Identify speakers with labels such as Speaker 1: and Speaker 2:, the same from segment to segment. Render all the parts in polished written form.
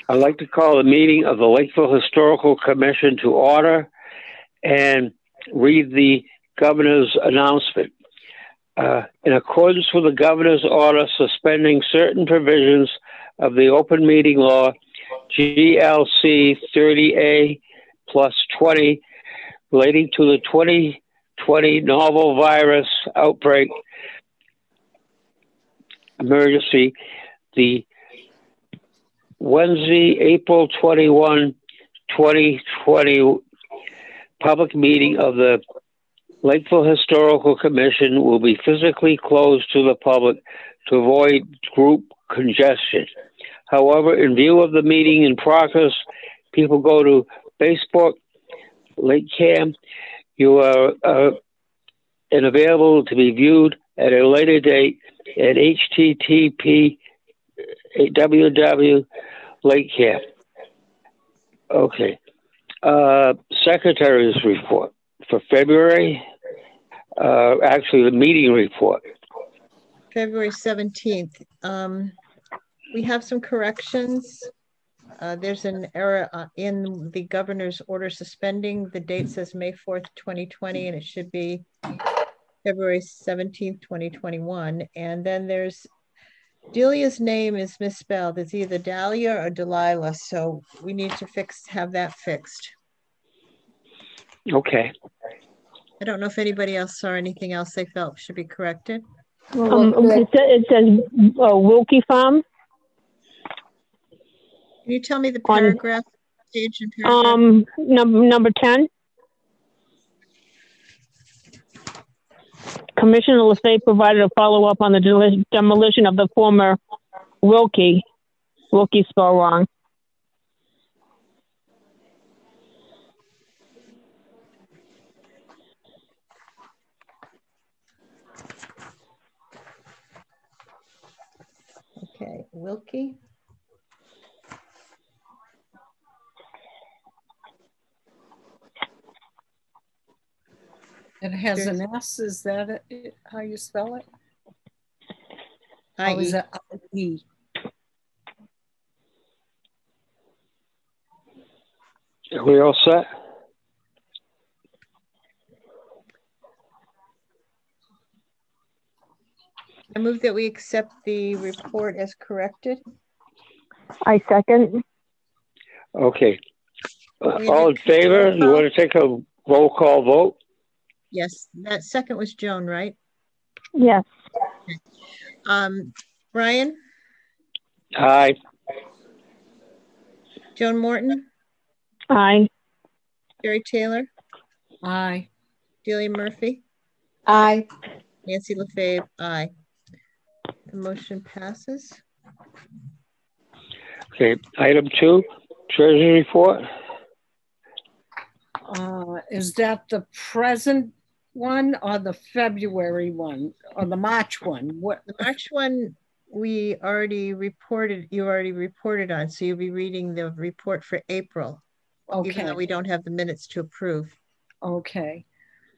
Speaker 1: I'd like to call the meeting of the Lakeville Historical Commission to order and read the governor's announcement. In accordance with the governor's order suspending certain provisions of the open meeting law, GLC 30A+20, relating to the 2020 novel virus outbreak emergency, the Wednesday, April 21, 2020 public meeting of the Lakeville Historical Commission will be physically closed to the public to avoid group congestion. However, in view of the meeting in progress, people go to Facebook, LakeCAM. You are and available to be viewed at a later date at http www.LakeCAM. Okay. Secretary's report for February. Actually, the meeting report.
Speaker 2: February 17th. We have some corrections. There's an error in the governor's order suspending. The date says May 4th, 2020, and it should be February 17th, 2021. And then there's Delia's name is misspelled. It's either Dahlia or Delilah. So we need to have that fixed.
Speaker 1: Okay.
Speaker 2: I don't know if anybody else saw anything else they felt should be corrected.
Speaker 3: It says Wilkie Farm.
Speaker 2: Can you tell me the paragraph, page and paragraph?
Speaker 3: Number 10. Commissioner LaFave provided a follow-up on the demolition of the former Wilkie spelled wrong.
Speaker 2: Okay, Wilkie.
Speaker 4: It has an S. Is that how you spell it?
Speaker 2: I-E.
Speaker 4: Or is it I-E?
Speaker 1: Are we all set?
Speaker 2: I move that we accept the report as corrected.
Speaker 3: I second.
Speaker 1: Okay. All in favor? You want to take a roll call vote?
Speaker 2: Yes, that second was Joan, right?
Speaker 3: Yes.
Speaker 2: Brian?
Speaker 1: Aye.
Speaker 2: Joan Morton?
Speaker 3: Aye.
Speaker 2: Jerry Taylor?
Speaker 4: Aye.
Speaker 2: Delia Murphy?
Speaker 5: Aye.
Speaker 2: Nancy LaFave? Aye. The motion passes.
Speaker 1: Okay. Item 2, Treasury report.
Speaker 4: Is that the present one or the February one or the March one? What?
Speaker 2: The March one we already reported, you already reported on, so you'll be reading the report for April. Okay. Even though we don't have the minutes to approve.
Speaker 4: Okay.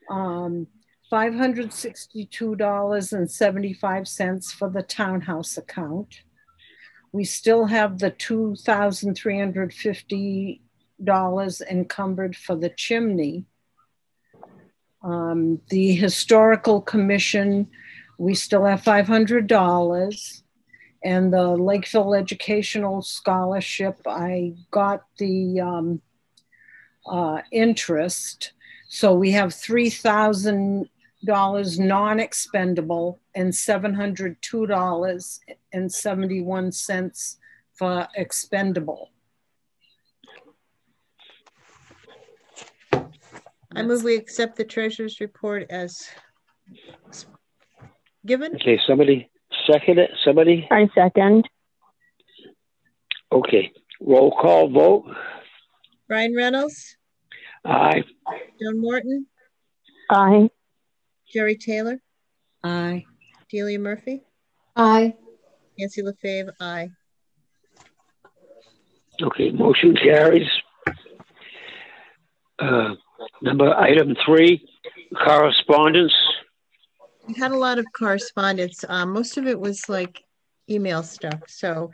Speaker 4: $562.75 for the townhouse account. We still have the $2,350 encumbered for the chimney. The historical commission, we still have $500, and the Lakeville Educational Scholarship, I got the interest. So we have $3,000 non-expendable and $702.71 for expendable.
Speaker 2: I move we accept the treasurer's report as given.
Speaker 1: Okay, somebody second it? Somebody?
Speaker 3: I second.
Speaker 1: Okay, roll call vote.
Speaker 2: Brian Reynolds?
Speaker 1: Aye.
Speaker 2: Joan Morton?
Speaker 3: Aye.
Speaker 2: Jerry Taylor?
Speaker 4: Aye.
Speaker 2: Delia Murphy?
Speaker 5: Aye.
Speaker 2: Nancy LaFave? Aye.
Speaker 1: Okay, motion carries. Item 3, correspondence.
Speaker 2: We had a lot of correspondence. Most of it was like email stuff. So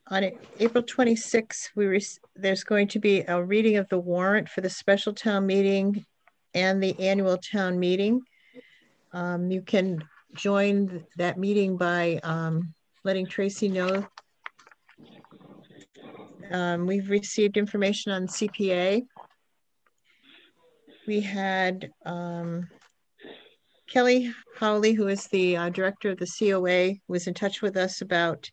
Speaker 2: On April 26th, there's going to be a reading of the warrant for the special town meeting and the annual town meeting. You can join that meeting by letting Tracy know. We've received information on CPA. We had Kelly Howley, who is the director of the COA, was in touch with us about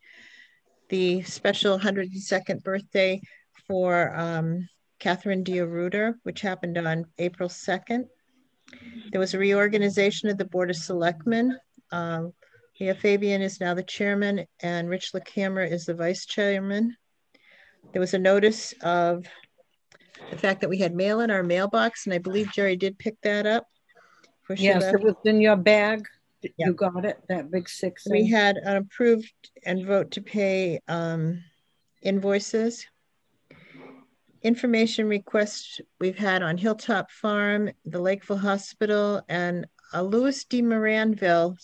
Speaker 2: the special 102nd birthday for Catherine Diaruder, which happened on April 2nd. There was a reorganization of the Board of Selectmen. Leah Fabian is now the chairman and Rich LaCamera is the vice chairman. There was a notice of the fact that we had mail in our mailbox, and I believe Jerry did pick that up.
Speaker 4: Yes, it was in your bag.
Speaker 2: Yep.
Speaker 4: You got it, that big 6
Speaker 2: We had an approved and vote to pay invoices. Information requests we've had on Hilltop Farm, the Lakeville Hospital, and Louis D. Moranville,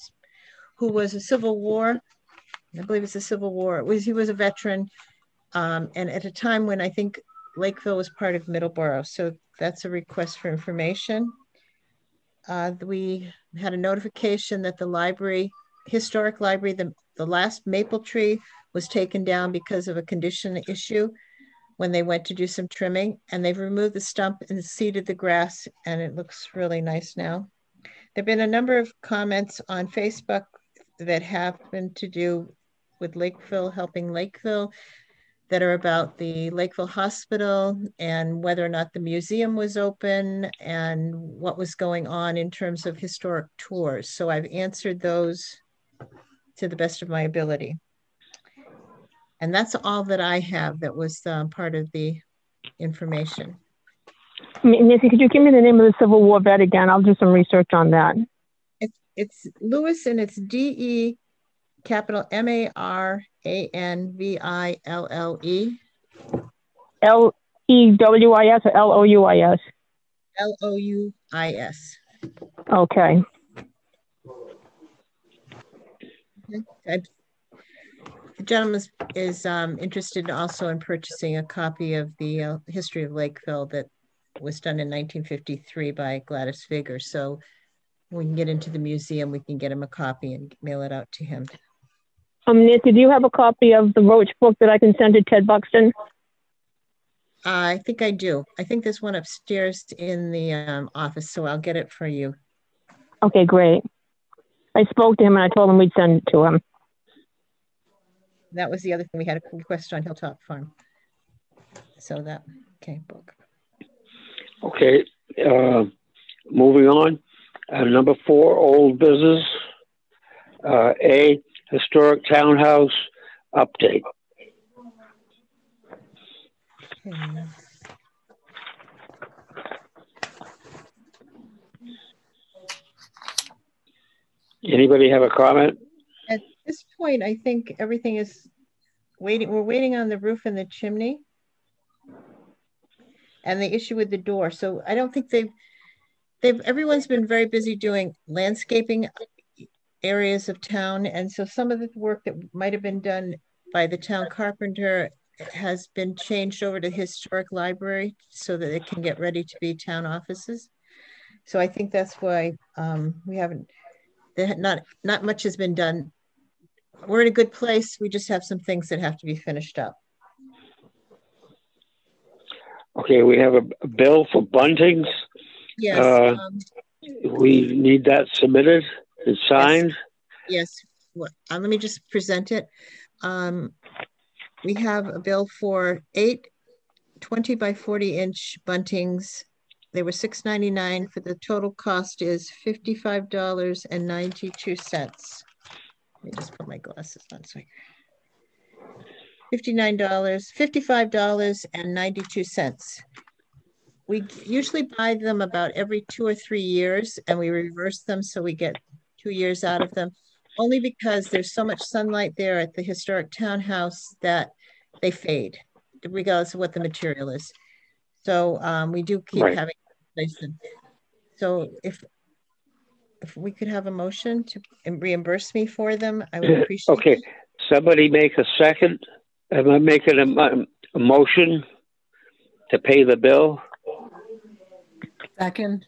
Speaker 2: who was a Civil War, I believe it's a Civil War, he was a veteran, and at a time when I think Lakeville was part of Middleborough, so that's a request for information. We had a notification that the library, historic library, the last maple tree was taken down because of a condition issue when they went to do some trimming, and they've removed the stump and seeded the grass, and it looks really nice now. There've been a number of comments on Facebook that happen to do with Lakeville, helping Lakeville, that are about the Lakeville Hospital and whether or not the museum was open and what was going on in terms of historic tours. So I've answered those to the best of my ability. And that's all that I have that was part of the information.
Speaker 3: Nancy, could you give me the name of the Civil War vet again? I'll do some research on that.
Speaker 2: It's Lewis, and it's D-E capital M-A-R-A-N-V-I-L-L-E.
Speaker 3: L-E-W-I-S or L-O-U-I-S?
Speaker 2: L-O-U-I-S.
Speaker 3: Okay.
Speaker 2: The gentleman is interested also in purchasing a copy of the history of Lakeville that was done in 1953 by Gladys Figger. So when we can get into the museum, we can get him a copy and mail it out to him.
Speaker 3: Nancy, do you have a copy of the Roach book that I can send to Ted Buxton?
Speaker 2: I think I do. I think there's one upstairs in the office, so I'll get it for you.
Speaker 3: Okay, great. I spoke to him and I told him we'd send it to him.
Speaker 2: That was the other thing. We had a request on Hilltop Farm. So that, okay, book.
Speaker 1: Okay, moving on. Number 4, old business. A, historic townhouse update.
Speaker 2: Okay.
Speaker 1: Anybody have a comment?
Speaker 2: At this point, I think everything is waiting. We're waiting on the roof and the chimney and the issue with the door. So I don't think everyone's been very busy doing landscaping areas of town. And so some of the work that might have been done by the town carpenter has been changed over to historic library so that it can get ready to be town offices. So I think that's why we haven't, not much has been done. We're in a good place. We just have some things that have to be finished up.
Speaker 1: Okay, we have a bill for buntings.
Speaker 2: Yes.
Speaker 1: We need that submitted and signed.
Speaker 2: Yes. Well, let me just present it. We have a bill for 8 20 by 40 inch buntings. They were $6.99. For the total cost is $55.92. Let me just put my glasses on. So $55.92. We usually buy them about every 2 or 3 years, and we reverse them so we get 2 years out of them, only because there's so much sunlight there at the historic townhouse that they fade, regardless of what the material is. So we do keep having to replace them. So if we could have a motion to reimburse me for them, I would appreciate it.
Speaker 1: Okay, somebody make a second. Am I making a motion to pay the bill?
Speaker 4: Second.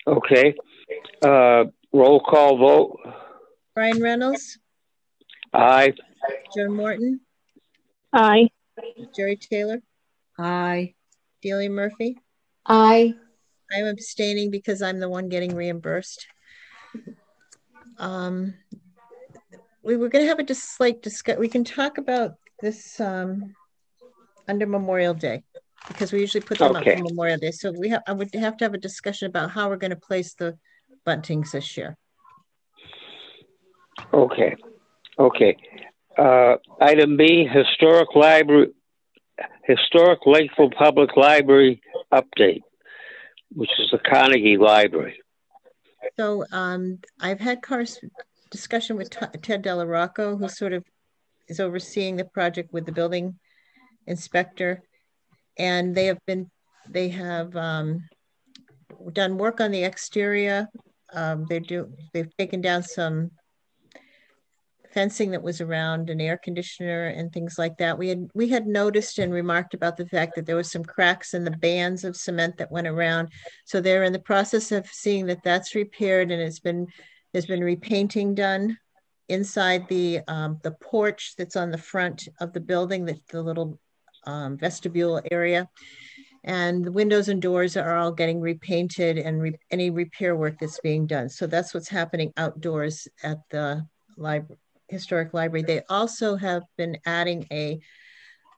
Speaker 1: Okay. Roll call vote.
Speaker 2: Brian Reynolds,
Speaker 1: Aye.
Speaker 2: Joan Morton,
Speaker 3: Aye.
Speaker 2: Jerry Taylor,
Speaker 4: Aye.
Speaker 2: Delia Murphy.
Speaker 5: Aye.
Speaker 2: I'm abstaining because I'm the one getting reimbursed. We were going to have a slight discussion. We can talk about this under Memorial Day because we usually put them up for Memorial Day. So I would have to have a discussion about how we're going to place the buntings this year.
Speaker 1: Okay. Item B, Historic Lakeville Public Library update, which is the Carnegie Library.
Speaker 2: So I've had discussion with Ted Delarocco, who sort of is overseeing the project with the building inspector, and they have done work on the exterior. They've taken down some fencing that was around an air conditioner and things like that. We had noticed and remarked about the fact that there was some cracks in the bands of cement that went around. So they're in the process of seeing that that's repaired, and there's been repainting done inside the porch that's on the front of the building, the little vestibule area. And the windows and doors are all getting repainted, and any repair work that's being done. So that's what's happening outdoors at the historic library. They also have been adding a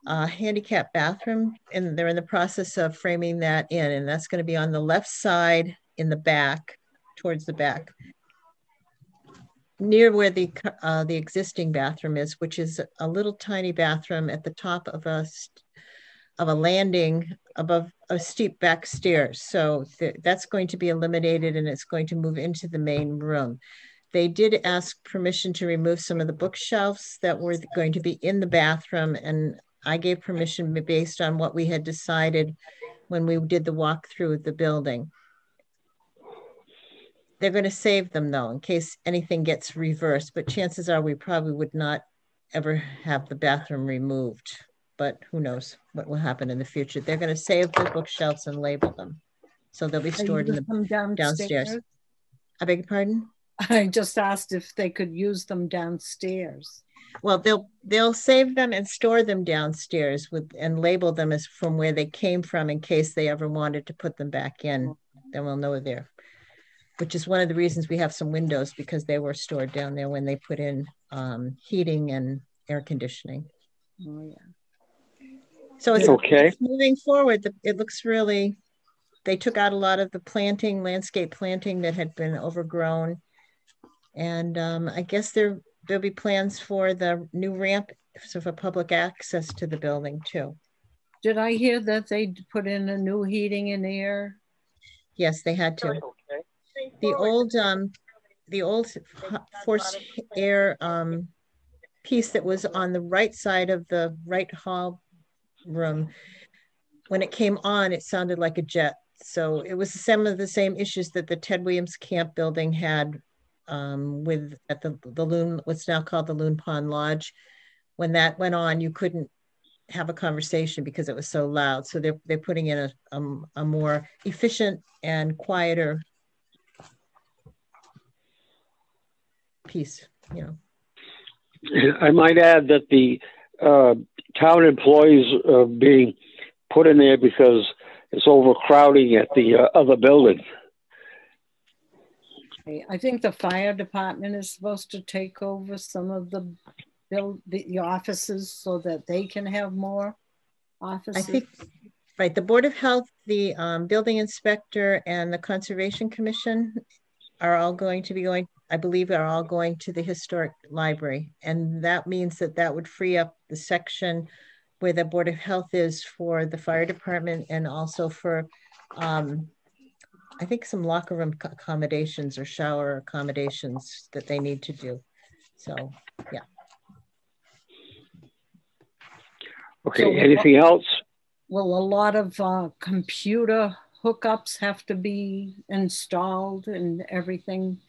Speaker 2: handicap bathroom, and they're in the process of framing that in, and that's going to be on the left side in the back, towards the back, near where the existing bathroom is, which is a little tiny bathroom at the top of a landing above a steep back stairs. So that's going to be eliminated, and it's going to move into the main room. They did ask permission to remove some of the bookshelves that were going to be in the bathroom, and I gave permission based on what we had decided when we did the walkthrough of the building. They're going to save them, though, in case anything gets reversed, but chances are we probably would not ever have the bathroom removed, but who knows what will happen in the future. They're going to save the bookshelves and label them, so they'll be stored in the downstairs. I beg your pardon?
Speaker 4: I just asked if they could use them downstairs.
Speaker 2: Well, they'll save them and store them downstairs and label them as from where they came from in case they ever wanted to put them back in. Then we'll know they're, which is one of the reasons we have some windows, because they were stored down there when they put in heating and air conditioning.
Speaker 4: Oh, yeah.
Speaker 2: So it's moving forward. It looks really, they took out a lot of the landscape planting that had been overgrown. And I guess there'll be plans for the new ramp for public access to the building too.
Speaker 4: Did I hear that they put in a new heating and air?
Speaker 2: Yes, they had to. The old forced air piece that was on the right side of the right hall room, when it came on, it sounded like a jet. So it was some of the same issues that the Ted Williams Camp building had at the Loon, what's now called the Loon Pond Lodge. When that went on, you couldn't have a conversation because it was so loud. So they're putting in a more efficient and quieter piece, you know.
Speaker 1: I might add that the town employees are being put in there because it's overcrowding at the other building.
Speaker 4: I think the fire department is supposed to take over some of the offices so that they can have more offices.
Speaker 2: I think, right, the Board of Health, the building inspector, and the Conservation Commission are all going to be I believe are all going to the historic library. And that means that would free up the section where the Board of Health is for the fire department, and also for, I think, some locker room accommodations or shower accommodations that they need to do. So, yeah.
Speaker 1: Okay, so anything else?
Speaker 4: Will a lot of computer hookups have to be installed and everything?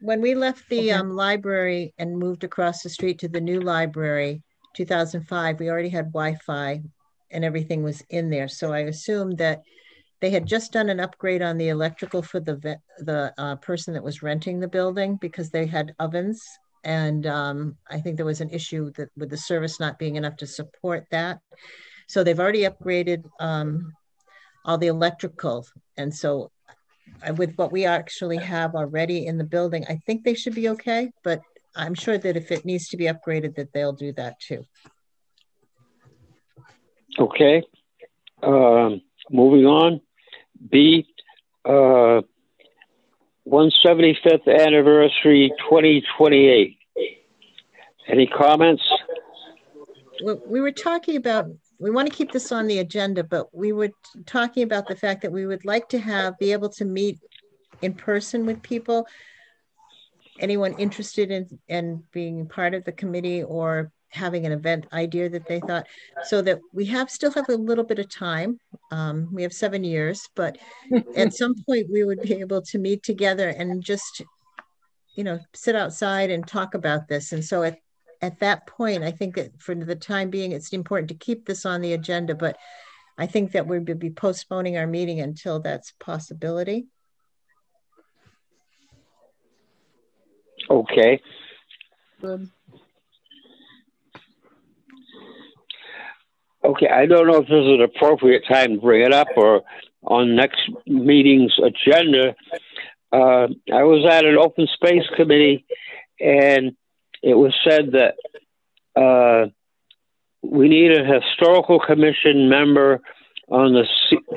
Speaker 2: When we left the library and moved across the street to the new library, 2005, we already had Wi-Fi and everything was in there. So I assumed that they had just done an upgrade on the electrical for the person that was renting the building because they had ovens. And I think there was an issue that with the service not being enough to support that. So they've already upgraded all the electrical. And so with what we actually have already in the building, I think they should be okay, but I'm sure that if it needs to be upgraded, that they'll do that too.
Speaker 1: Okay. Moving on. B, 175th anniversary 2028. Any comments?
Speaker 2: Well, we were talking about, we want to keep this on the agenda, but we were talking about the fact that we would like to be able to meet in person with people, anyone interested in being part of the committee or having an event idea that they thought, so that we still have a little bit of time. We have 7 years, but at some point we would be able to meet together and just, sit outside and talk about this. And so at that point, I think that for the time being, it's important to keep this on the agenda, but I think that we would be postponing our meeting until that's a possibility.
Speaker 1: Okay.
Speaker 4: Good.
Speaker 1: Okay, I don't know if this is an appropriate time to bring it up or on next meeting's agenda. I was at an open space committee and it was said that we need a historical commission member on the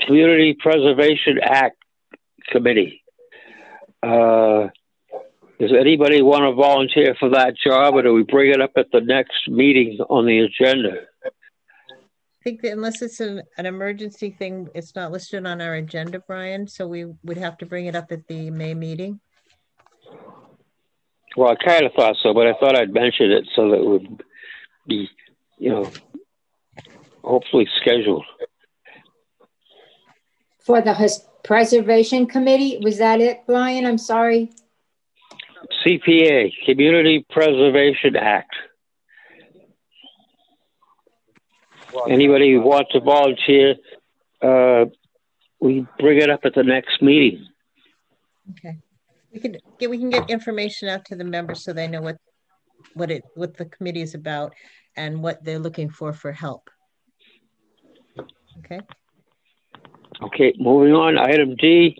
Speaker 1: Community Preservation Act committee. Does anybody want to volunteer for that job, or do we bring it up at the next meeting on the agenda?
Speaker 2: I think that unless it's an emergency thing, it's not listed on our agenda, Brian. So we would have to bring it up at the May meeting.
Speaker 1: Well, I kind of thought so, but I thought I'd mention it so that it would be, hopefully scheduled.
Speaker 5: For the Preservation Committee, was that it, Brian? I'm sorry.
Speaker 1: CPA, Community Preservation Act. Anybody who wants to volunteer, we bring it up at the next meeting.
Speaker 2: Okay, we can get information out to the members so they know what the committee is about and what they're looking for help. Okay.
Speaker 1: Okay, moving on. Item D,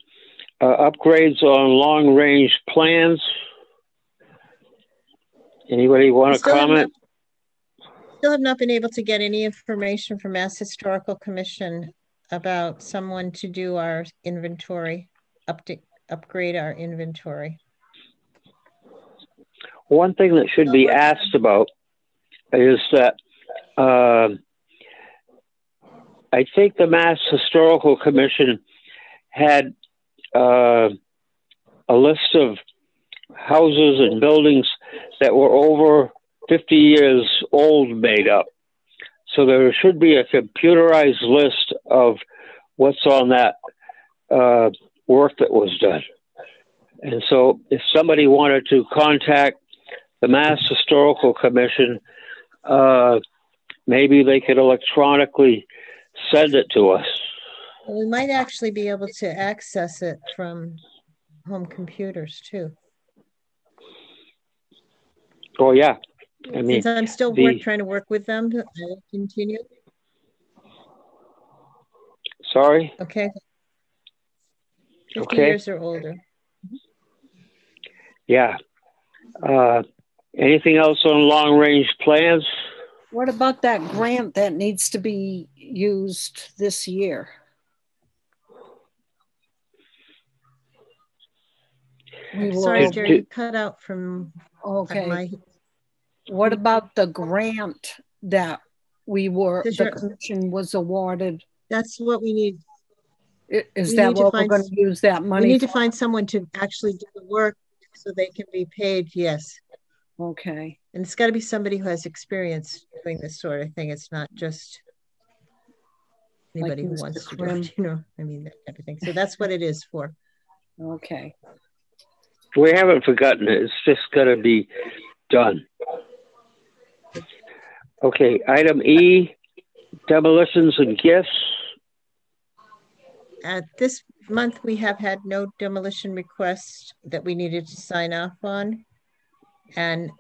Speaker 1: upgrades on long-range plans. Anybody want to comment?
Speaker 2: Still have not been able to get any information from Mass Historical Commission about someone to do our inventory, upgrade our inventory.
Speaker 1: One thing that should be asked about is that I think the Mass Historical Commission had a list of houses and buildings that were over 50 years old made up. So there should be a computerized list of what's on that work that was done. And so if somebody wanted to contact the Mass Historical Commission, maybe they could electronically send it to us.
Speaker 2: Well, we might actually be able to access it from home computers too.
Speaker 1: Oh, yeah. I mean,
Speaker 2: since I'm still trying to work with them, I will continue.
Speaker 1: Sorry?
Speaker 2: Okay. 50
Speaker 1: okay.
Speaker 2: years or older.
Speaker 1: Yeah. Anything else on long-range plans?
Speaker 4: What about that grant that needs to be used this year?
Speaker 2: Sorry, Jerry, you cut out from
Speaker 4: okay. What about the grant that the commission was awarded?
Speaker 2: That's what we need.
Speaker 4: Is that what we're going to use that money?
Speaker 2: We need to find someone to actually do the work so they can be paid. Yes.
Speaker 4: Okay.
Speaker 2: And it's got to be somebody who has experience doing this sort of thing. It's not just anybody who wants to do it, I mean, that type of thing. So that's what it is for.
Speaker 4: Okay.
Speaker 1: We haven't forgotten it. It's just got to be done. Okay, item E, demolitions and gifts.
Speaker 2: This month, we have had no demolition requests that we needed to sign off on. And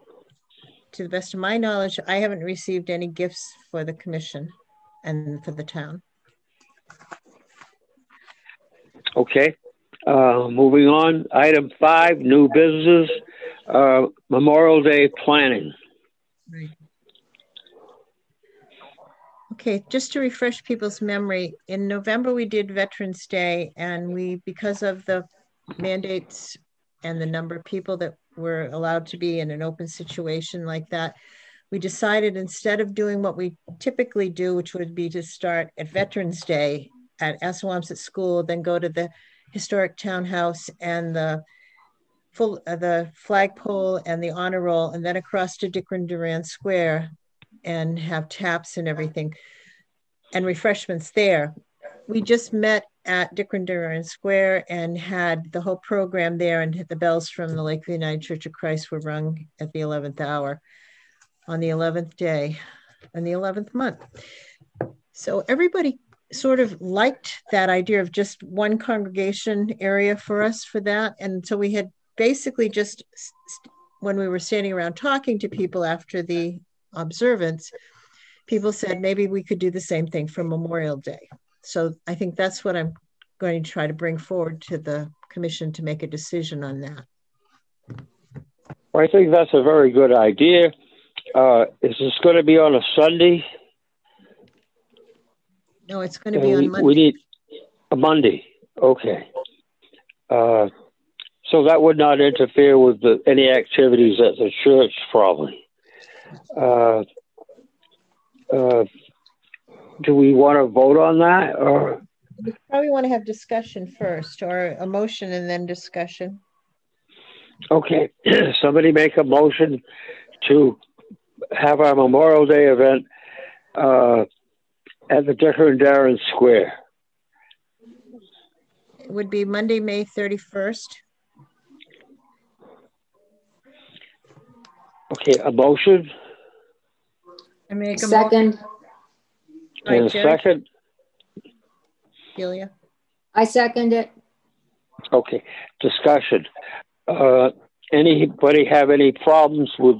Speaker 2: to the best of my knowledge, I haven't received any gifts for the commission and for the town.
Speaker 1: Okay, moving on. Item 5, new business, Memorial Day planning.
Speaker 2: Right. Okay, just to refresh people's memory, in November we did Veterans Day, and we, because of the mandates and the number of people that were allowed to be in an open situation like that, we decided instead of doing what we typically do, which would be to start at Veterans Day at Assawamsett School, then go to the historic townhouse and the flagpole and the honor roll, and then across to Dickren Durand Square and have taps and everything and refreshments there. We just met at Dickren Durand Square and had the whole program there, and the bells from the Lakeville United Church of Christ were rung at the 11th hour on the 11th day in the 11th month. So everybody sort of liked that idea of just one congregation area for us for that. And so we had basically just, when we were standing around talking to people after the observance, people said maybe we could do the same thing for Memorial Day. So I think that's what I'm going to try to bring forward to the commission to make a decision on that.
Speaker 1: Well, I think that's a very good idea. Is this going to be on a Sunday?
Speaker 2: No, it's going to be on Monday.
Speaker 1: We need a Monday. Okay. So that would not interfere with any activities at the church, probably. Do we want to vote on that, or?
Speaker 2: We probably want to have discussion first, or a motion and then discussion.
Speaker 1: Okay, somebody make a motion to have our Memorial Day event at the Dickren Durand Square.
Speaker 2: It would be Monday, May 31st.
Speaker 1: Okay, a motion.
Speaker 4: I make a
Speaker 5: Second.
Speaker 1: And a second.
Speaker 2: Celia.
Speaker 5: I second it.
Speaker 1: Okay, discussion. Anybody have any problems with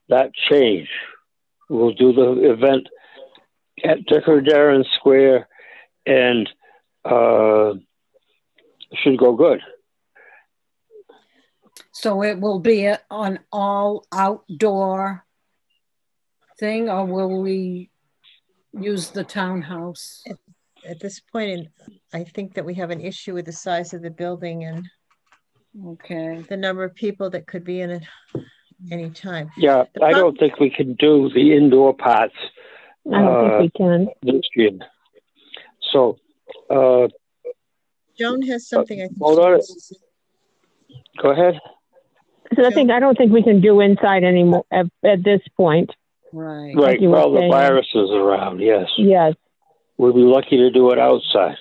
Speaker 1: that change? We'll do the event at Dickren Durand Square, and should go good.
Speaker 4: So it will be an all outdoor thing, or will we use the townhouse?
Speaker 2: At this point, I think that we have an issue with the size of the building and the number of people that could be in it any time.
Speaker 1: Yeah, I don't think we can do the indoor parts.
Speaker 3: I don't think we can.
Speaker 1: This year. So,
Speaker 2: Joan has something. I think
Speaker 1: hold on. Go ahead.
Speaker 3: So I don't think we can do inside anymore at this point.
Speaker 4: Right.
Speaker 1: Right.
Speaker 3: Like
Speaker 1: well, the virus is around. Yes.
Speaker 3: Yes.
Speaker 1: We'll be lucky to do it outside.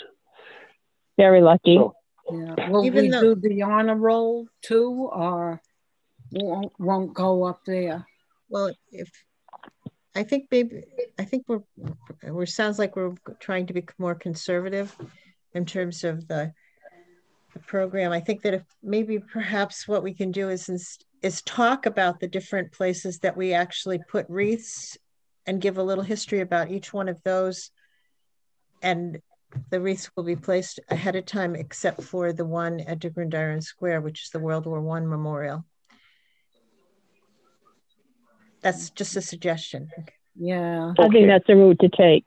Speaker 3: Very lucky.
Speaker 1: So,
Speaker 4: yeah. Will we do the honor roll too, or won't go up there?
Speaker 2: Well, I think we're sounds like we're trying to be more conservative in terms of the program. I think that if maybe perhaps what we can do is talk about the different places that we actually put wreaths and give a little history about each one of those. And the wreaths will be placed ahead of time, except for the one at Dickren Durand Square, which is the World War I memorial. That's just a suggestion.
Speaker 4: Yeah.
Speaker 3: I think that's the route to take.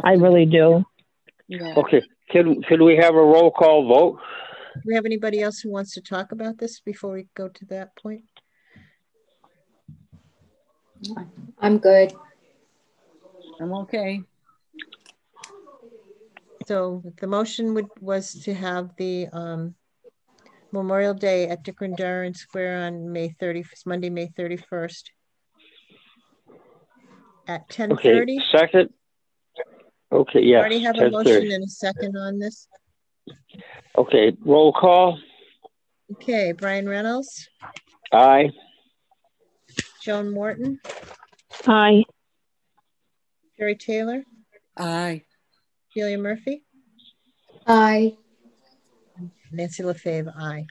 Speaker 3: I really do.
Speaker 4: Yeah.
Speaker 1: Okay. Can we have a roll call vote?
Speaker 2: Do we have anybody else who wants to talk about this before we go to that point?
Speaker 5: I'm good.
Speaker 4: I'm okay.
Speaker 2: So the motion was to have the Memorial Day at Dickren Durand Square on Monday, May 31st at 10:30.
Speaker 1: Okay, second. Okay, yes.
Speaker 2: We already have a motion and a second on this.
Speaker 1: Okay, roll call.
Speaker 2: Okay, Brian Reynolds.
Speaker 1: Aye.
Speaker 2: Joan Morton.
Speaker 3: Aye.
Speaker 2: Sherry Taylor,
Speaker 4: Aye.
Speaker 2: Celia Murphy,
Speaker 5: Aye.
Speaker 2: Nancy LaFave, aye.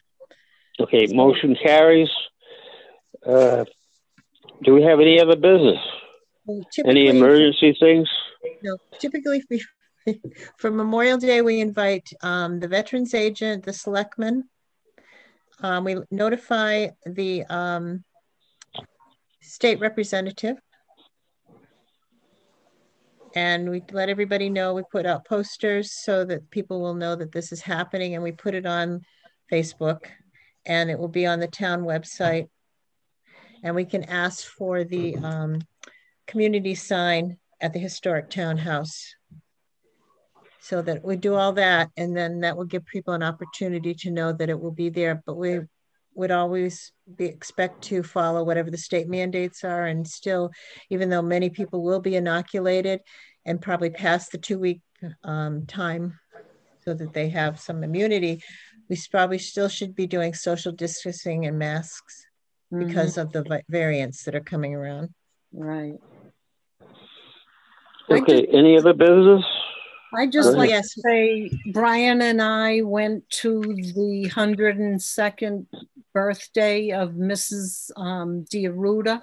Speaker 1: Okay, motion carries. Do we have any other business?
Speaker 2: Well,
Speaker 1: Any emergency things?
Speaker 2: No, typically for Memorial Day, we invite the veterans agent, the selectmen. We notify the state representative. And we let everybody know. We put out posters so that people will know that this is happening, and we put it on Facebook, and it will be on the town website. And we can ask for the community sign at the historic townhouse. So that we do all that, and then that will give people an opportunity to know that it will be there. But we would always expect to follow whatever the state mandates are, and still, even though many people will be inoculated and probably past the 2-week time so that they have some immunity, we probably still should be doing social distancing and masks because of the variants that are coming around.
Speaker 4: Right.
Speaker 1: Okay, any other business?
Speaker 4: I just like to say, Brian and I went to the 102nd birthday of Mrs. Diaruda,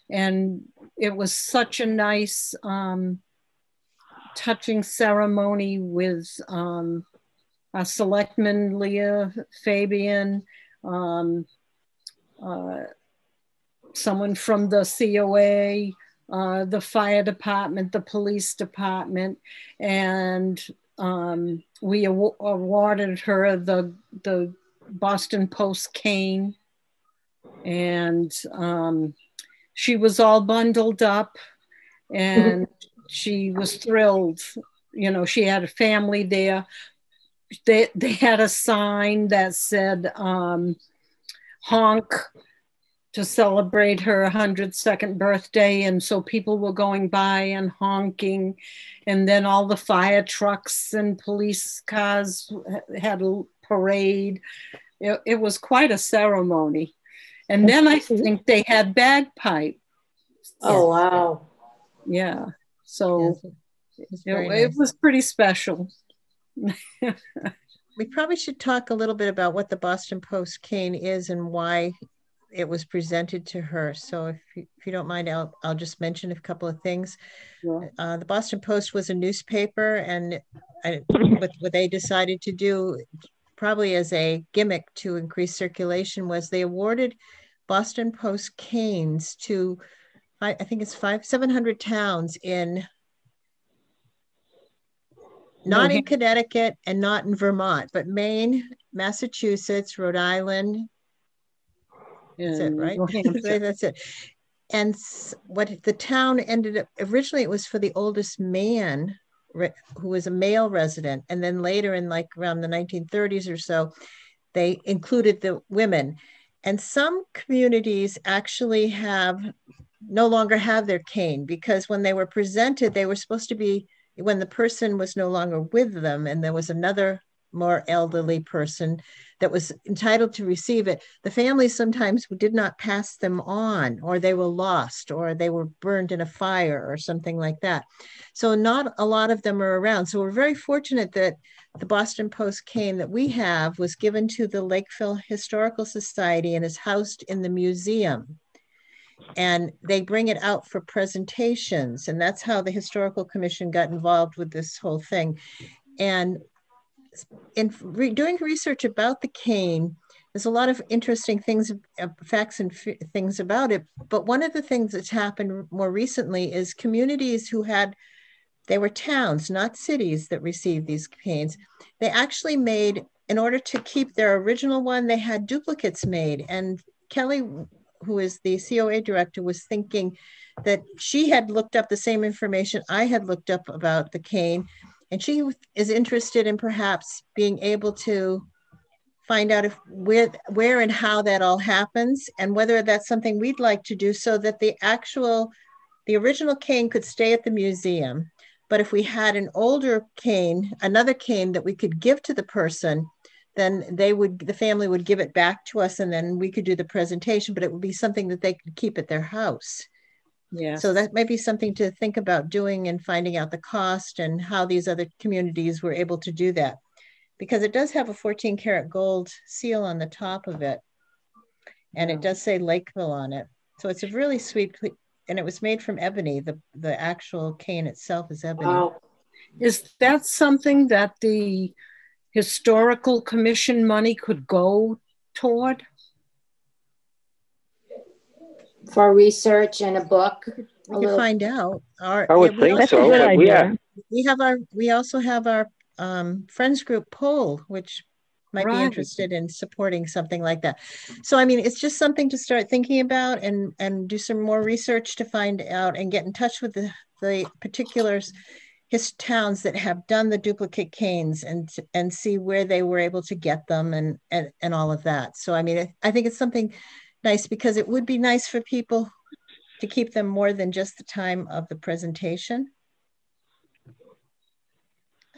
Speaker 4: and it was such a nice, touching ceremony with our selectman, Leah Fabian, someone from the COA, the fire department, the police department, and we awarded her the Boston Post cane, and she was all bundled up, and she was thrilled. You know, she had a family there. They had a sign that said honk to celebrate her 102nd birthday. And so people were going by and honking. And then all the fire trucks and police cars had a parade. It was quite a ceremony. And then I think they had bagpipe.
Speaker 5: Oh, wow.
Speaker 4: Yeah. So
Speaker 2: it
Speaker 4: was pretty special.
Speaker 2: We probably should talk a little bit about what the Boston Post cane is and why it was presented to her. So if you don't mind, I'll just mention a couple of things. Yeah. The Boston Post was a newspaper, and what they decided to do, probably as a gimmick to increase circulation, was they awarded Boston Post canes to, I think it's 700 towns in, not in Connecticut and not in Vermont, but Maine, Massachusetts, Rhode Island. That's it, right? That's it. And what the town ended up, originally it was for the oldest man who was a male resident. And then later in like around the 1930s or so, they included the women. And some communities actually no longer have their cane, because when they were presented, they were supposed to be, when the person was no longer with them and there was another more elderly person that was entitled to receive it, the families sometimes did not pass them on, or they were lost, or they were burned in a fire or something like that. So not a lot of them are around. So we're very fortunate that the Boston Post cane that we have was given to the Lakeville Historical Society and is housed in the museum. And they bring it out for presentations. And that's how the Historical Commission got involved with this whole thing. And in doing research about the cane, there's a lot of interesting things, facts and things about it. But one of the things that's happened more recently is communities they were towns, not cities, that received these canes. They actually made, in order to keep their original one, they had duplicates made. And Kelly, who is the COA director, was thinking that she had looked up the same information I had looked up about the cane. And she is interested in perhaps being able to find out where and how that all happens, and whether that's something we'd like to do, so that the original cane could stay at the museum. But if we had an older cane, another cane that we could give to the person, then the family would give it back to us, and then we could do the presentation, but it would be something that they could keep at their house.
Speaker 4: Yeah.
Speaker 2: So that might be something to think about doing and finding out the cost and how these other communities were able to do that. Because it does have a 14 karat gold seal on the top of it. And it does say Lakeville on it. So it's a really sweet, and it was made from ebony. The actual cane itself is ebony.
Speaker 5: Wow.
Speaker 4: Is that something that the Historical Commission money could go toward?
Speaker 5: For research and a book.
Speaker 2: We could find out.
Speaker 1: I would think
Speaker 3: That's
Speaker 1: so.
Speaker 3: a good
Speaker 1: But
Speaker 3: idea.
Speaker 2: we also have our friends group poll, which might be interested in supporting something like that. So, I mean, it's just something to start thinking about and do some more research to find out and get in touch with the particulars, his towns that have done the duplicate canes and see where they were able to get them and all of that. So, I mean, I think it's something nice because it would be nice for people to keep them more than just the time of the presentation.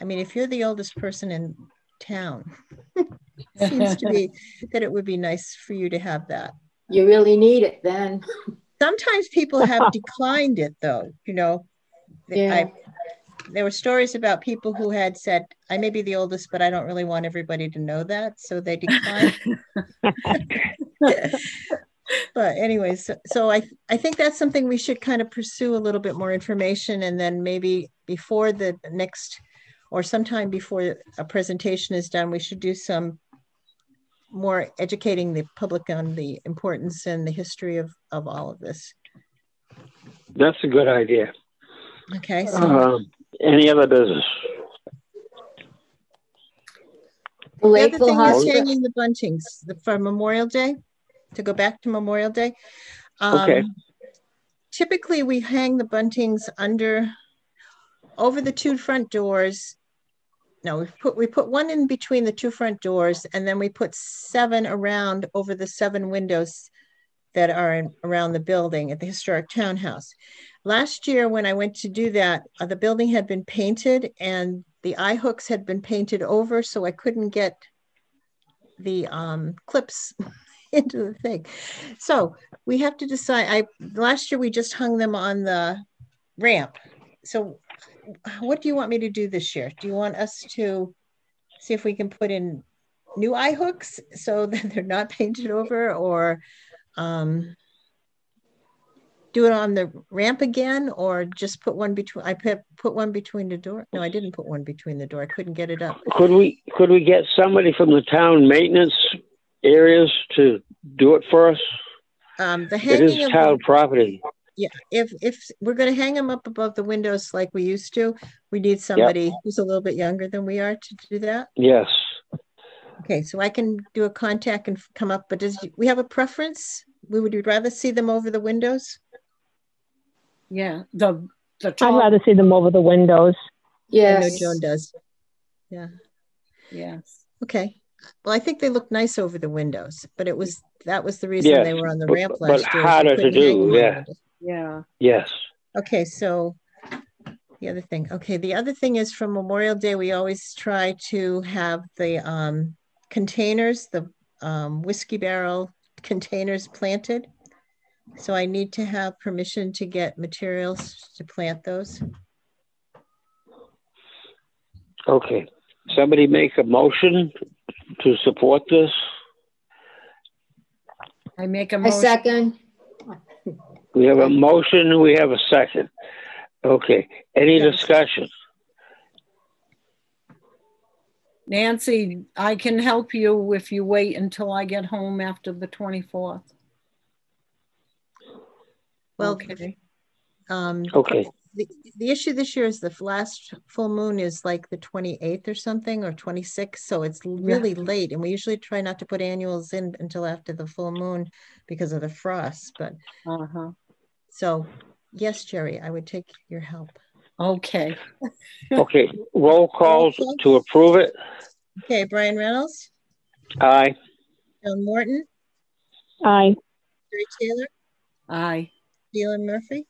Speaker 2: I mean, if you're the oldest person in town, it seems to be that it would be nice for you to have that.
Speaker 5: You really need it then.
Speaker 2: Sometimes people have declined it though, you know.
Speaker 5: Yeah.
Speaker 2: There were stories about people who had said, I may be the oldest, but I don't really want everybody to know that. So they declined. But anyways, so I think that's something we should kind of pursue a little bit more information, and then maybe before the next or sometime before a presentation is done, we should do some more educating the public on the importance and the history of all of this.
Speaker 1: that's a good idea.
Speaker 2: Okay. So
Speaker 1: any other business?
Speaker 2: the other thing is hanging the buntings for Memorial Day, to go back to Memorial Day.
Speaker 1: Okay.
Speaker 2: Typically we hang the buntings over the two front doors. No, we put one in between the two front doors, and then we put 7 around over the 7 windows that are around the building at the historic townhouse. Last year when I went to do that, the building had been painted and the eye hooks had been painted over, so I couldn't get the clips into the thing. So we have to decide. Last year we just hung them on the ramp. So what do you want me to do this year? Do you want us to see if we can put in new eye hooks so that they're not painted over, or do it on the ramp again, or just put one between? I put one between the door. No, I didn't put one between the door. I couldn't get it up.
Speaker 1: Could we get somebody from the town maintenance areas to do it for us?
Speaker 2: The hanging
Speaker 1: it is town property.
Speaker 2: Yeah, if we're going to hang them up above the windows like we used to, we need somebody who's a little bit younger than we are to do that.
Speaker 1: Yes.
Speaker 2: Okay, so I can do a contact and come up, but we have a preference? Would you rather see them over the windows?
Speaker 4: Yeah,
Speaker 3: I'd rather see them over the windows.
Speaker 5: Yes.
Speaker 2: I know Joan does. Yeah.
Speaker 4: Yes.
Speaker 2: Okay. Well, I think they look nice over the windows, but that was the reason they were on the ramp last year.
Speaker 1: But harder to do,
Speaker 4: Yeah.
Speaker 1: Yes.
Speaker 2: Okay, so the other thing. Okay, the other thing is for Memorial Day, we always try to have the containers, the whiskey barrel containers planted. So I need to have permission to get materials to plant those.
Speaker 1: Okay. Somebody make a motion to support this?
Speaker 4: I make a motion.
Speaker 5: A second.
Speaker 1: We have a motion, we have a second. Okay. Any discussion?
Speaker 4: Nancy, I can help you if you wait until I get home after the 24th.
Speaker 2: Well,
Speaker 4: okay.
Speaker 1: Okay.
Speaker 2: The issue this year is the last full moon is like the 28th or something, or 26th. So it's really late. And we usually try not to put annuals in until after the full moon because of the frost. But so yes, Jerry, I would take your help.
Speaker 4: Okay.
Speaker 1: Okay. Roll calls to approve it.
Speaker 2: Okay. Brian Reynolds.
Speaker 1: Aye.
Speaker 2: Joan Morton.
Speaker 3: Aye.
Speaker 2: Jerry Taylor.
Speaker 4: Aye.
Speaker 2: Dylan Murphy.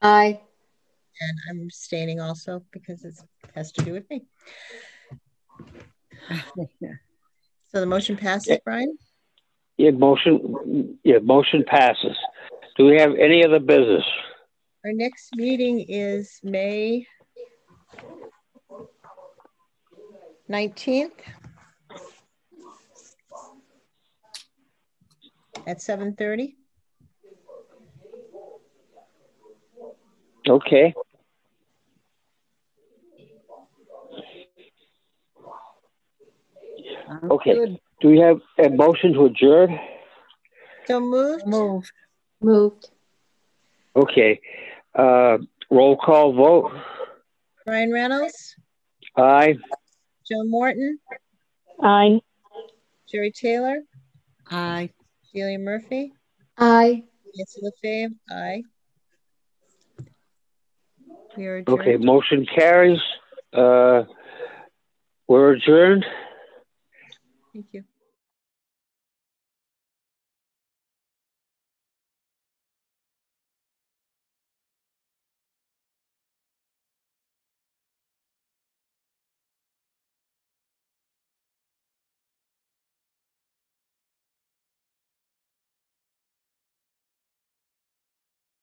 Speaker 5: Aye.
Speaker 2: And I'm abstaining also because it has to do with me. So the motion passes, Brian?
Speaker 1: Motion passes. Do we have any other business?
Speaker 2: Our next meeting is May 19th at 7:30.
Speaker 1: Okay. Okay.
Speaker 4: Good.
Speaker 1: Do we have a motion to adjourn?
Speaker 2: So moved.
Speaker 5: Moved.
Speaker 1: Okay. Roll call vote.
Speaker 2: Brian Reynolds,
Speaker 1: Aye.
Speaker 2: Joan Morton,
Speaker 3: Aye.
Speaker 2: Jerry Taylor,
Speaker 4: Aye.
Speaker 2: Delia Murphy,
Speaker 5: Aye.
Speaker 2: Nancy LaFave, aye. We are adjourned.
Speaker 1: Okay, motion carries. We're adjourned.
Speaker 2: Thank you.